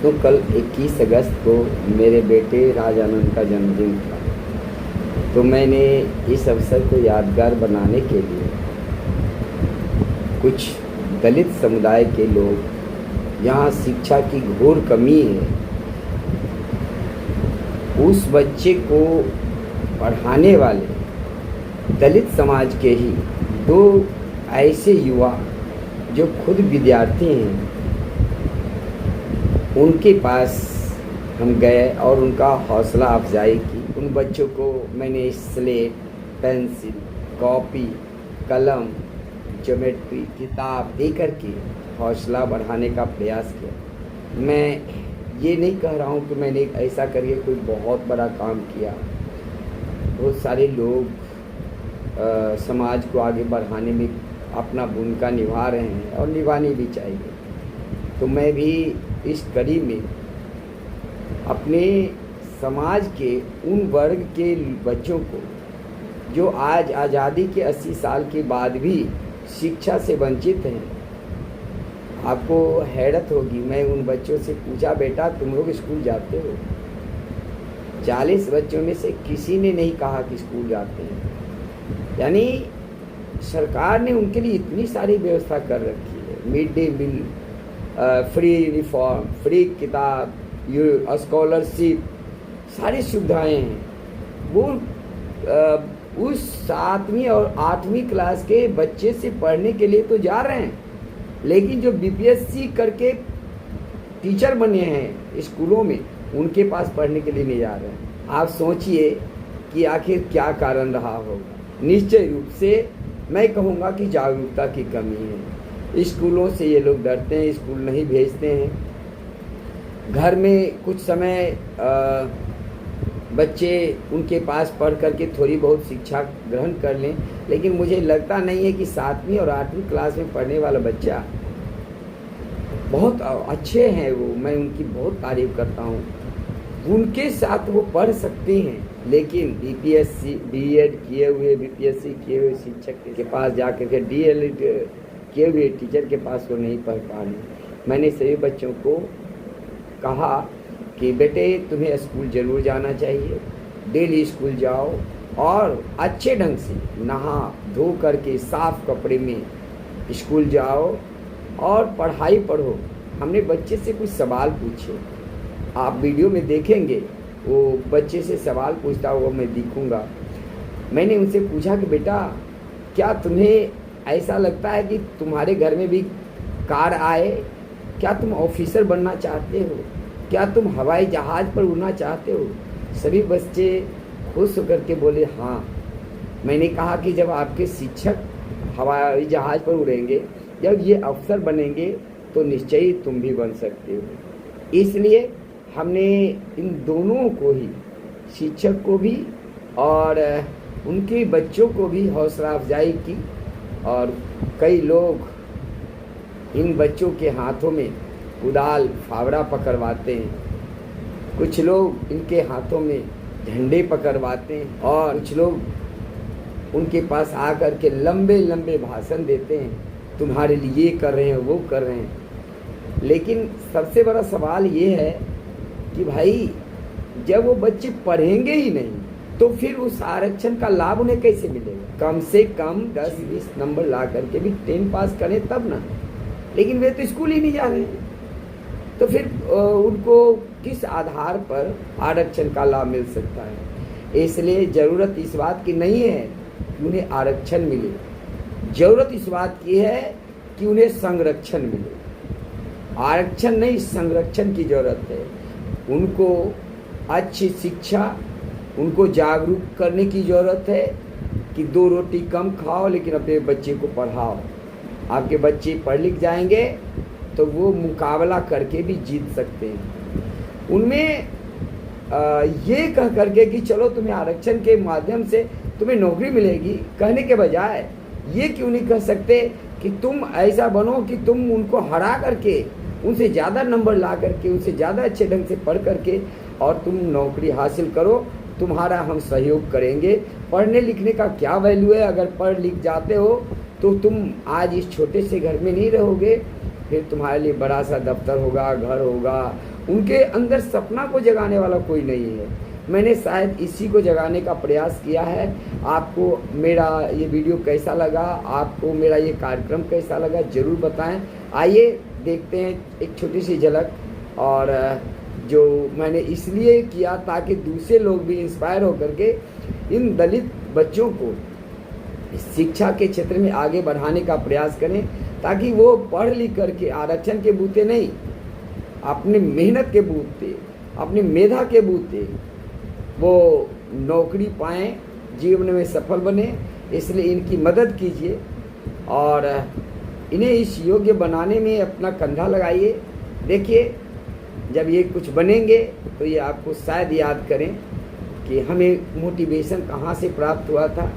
दोस्तों, कल 21 अगस्त को मेरे बेटे राजानंद का जन्मदिन था। तो मैंने इस अवसर को यादगार बनाने के लिए कुछ दलित समुदाय के लोग, जहाँ शिक्षा की घोर कमी है, उस बच्चे को पढ़ाने वाले दलित समाज के ही दो ऐसे युवा जो खुद विद्यार्थी हैं, उनके पास हम गए और उनका हौसला अफजाई की। उन बच्चों को मैंने स्लेट, पेंसिल, कॉपी, कलम, ज्योमेट्री, किताब दे कर के हौसला बढ़ाने का प्रयास किया। मैं ये नहीं कह रहा हूँ कि मैंने ऐसा करके कोई बहुत बड़ा काम किया। बहुत सारे लोग समाज को आगे बढ़ाने में अपना भूमिका निभा रहे हैं और निभानी भी चाहिए। तो मैं भी इस कड़ी में अपने समाज के उन वर्ग के बच्चों को जो आज आज़ादी के 80 साल के बाद भी शिक्षा से वंचित हैं, आपको हैरत होगी। मैं उन बच्चों से पूछा, बेटा तुम लोग स्कूल जाते हो? 40 बच्चों में से किसी ने नहीं कहा कि स्कूल जाते हैं। यानी सरकार ने उनके लिए इतनी सारी व्यवस्था कर रखी है। Mid day meal, free uniform, free किताब, स्कॉलरशिप, सारी सुविधाएं हैं। वो उस 7वीं और 8वीं क्लास के बच्चे से पढ़ने के लिए तो जा रहे हैं, लेकिन जो बीपीएससी करके टीचर बने हैं स्कूलों में, उनके पास पढ़ने के लिए नहीं जा रहे हैं। आप सोचिए कि आखिर क्या कारण रहा होगा। निश्चय रूप से मैं कहूँगा कि जागरूकता की कमी है। स्कूलों से ये लोग डरते हैं, स्कूल नहीं भेजते हैं। घर में कुछ समय बच्चे उनके पास पढ़ करके थोड़ी बहुत शिक्षा ग्रहण कर लें, लेकिन मुझे लगता नहीं है कि 7वीं और 8वीं क्लास में पढ़ने वाला बच्चा बहुत अच्छे हैं। वो, मैं उनकी बहुत तारीफ करता हूँ। उनके साथ वो पढ़ सकते हैं, लेकिन बीपीएससी, बीएड किए हुए, बीपीएससी किए हुए शिक्षक के पास जाकर के, डीएलएड किए हुए टीचर के पास वो नहीं पढ़ पा रहे। मैंने सभी बच्चों को कहा कि बेटे तुम्हें स्कूल ज़रूर जाना चाहिए, डेली स्कूल जाओ और अच्छे ढंग से नहा धो करके साफ कपड़े में स्कूल जाओ और पढ़ाई पढ़ो। हमने बच्चे से कुछ सवाल पूछे, आप वीडियो में देखेंगे। वो बच्चे से सवाल पूछता हुआ मैं दिखूँगा। मैंने उनसे पूछा कि बेटा क्या तुम्हें ऐसा लगता है कि तुम्हारे घर में भी कार आए? क्या तुम ऑफिसर बनना चाहते हो? क्या तुम हवाई जहाज़ पर उड़ना चाहते हो? सभी बच्चे खुश होकर के बोले हाँ। मैंने कहा कि जब आपके शिक्षक हवाई जहाज़ पर उड़ेंगे, जब ये अफसर बनेंगे, तो निश्चय ही तुम भी बन सकते हो। इसलिए हमने इन दोनों को ही, शिक्षक को भी और उनके बच्चों को भी हौसला अफजाई की। और कई लोग इन बच्चों के हाथों में कुदाल, फावड़ा पकड़वाते हैं। कुछ लोग इनके हाथों में झंडे पकड़वाते हैं और कुछ लोग उनके पास आकर के लंबे लंबे भाषण देते हैं, तुम्हारे लिए ये कर रहे हैं, वो कर रहे हैं। लेकिन सबसे बड़ा सवाल ये है कि भाई जब वो बच्चे पढ़ेंगे ही नहीं, तो फिर उस आरक्षण का लाभ उन्हें कैसे मिलेगा? कम से कम 10-20 नंबर ला करके भी 10 पास करें तब ना। लेकिन वे तो स्कूल ही नहीं जा रहे हैं, तो फिर उनको किस आधार पर आरक्षण का लाभ मिल सकता है? इसलिए ज़रूरत इस बात की नहीं है कि उन्हें आरक्षण मिले, ज़रूरत इस बात की है कि उन्हें संरक्षण मिले। आरक्षण नहीं, संरक्षण की ज़रूरत है। उनको अच्छी शिक्षा, उनको जागरूक करने की ज़रूरत है कि 2 रोटी कम खाओ लेकिन अपने बच्चे को पढ़ाओ। आपके बच्चे पढ़ लिख जाएंगे तो वो मुकाबला करके भी जीत सकते हैं। उनमें ये कह करके कि चलो तुम्हें आरक्षण के माध्यम से तुम्हें नौकरी मिलेगी, कहने के बजाय ये क्यों नहीं कह सकते कि तुम ऐसा बनो कि तुम उनको हरा करके, उनसे ज़्यादा नंबर ला करके, उनसे ज़्यादा अच्छे ढंग से पढ़ करके और तुम नौकरी हासिल करो, तुम्हारा हम सहयोग करेंगे। पढ़ने लिखने का क्या वैल्यू है? अगर पढ़ लिख जाते हो तो तुम आज इस छोटे से घर में नहीं रहोगे, फिर तुम्हारे लिए बड़ा सा दफ्तर होगा, घर होगा, उनके अंदर सपना को जगाने वाला कोई नहीं है। मैंने शायद इसी को जगाने का प्रयास किया है। आपको मेरा ये वीडियो कैसा लगा, आपको मेरा ये कार्यक्रम कैसा लगा, ज़रूर बताएं। आइए देखते हैं एक छोटी सी झलक। और जो मैंने इसलिए किया ताकि दूसरे लोग भी इंस्पायर होकर के इन दलित बच्चों को शिक्षा के क्षेत्र में आगे बढ़ाने का प्रयास करें, ताकि वो पढ़ लिख करके आरक्षण के बूते नहीं, अपनी मेहनत के बूते, अपनी मेधा के बूते वो नौकरी पाएं, जीवन में सफल बने। इसलिए इनकी मदद कीजिए और इन्हें इस योग्य बनाने में अपना कंधा लगाइए। देखिए, जब ये कुछ बनेंगे तो ये आपको शायद याद करें कि हमें मोटिवेशन कहाँ से प्राप्त हुआ था,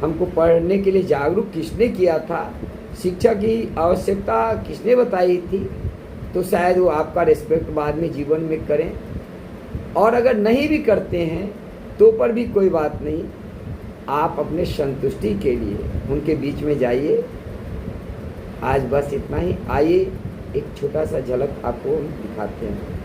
हमको पढ़ने के लिए जागरूक किसने किया था, शिक्षा की आवश्यकता किसने बताई थी। तो शायद वो आपका रिस्पेक्ट बाद में जीवन में करें। और अगर नहीं भी करते हैं तो पर भी कोई बात नहीं, आप अपने संतुष्टि के लिए उनके बीच में जाइए। आज बस इतना ही। आइए एक छोटा सा झलक आपको दिखाते हैं।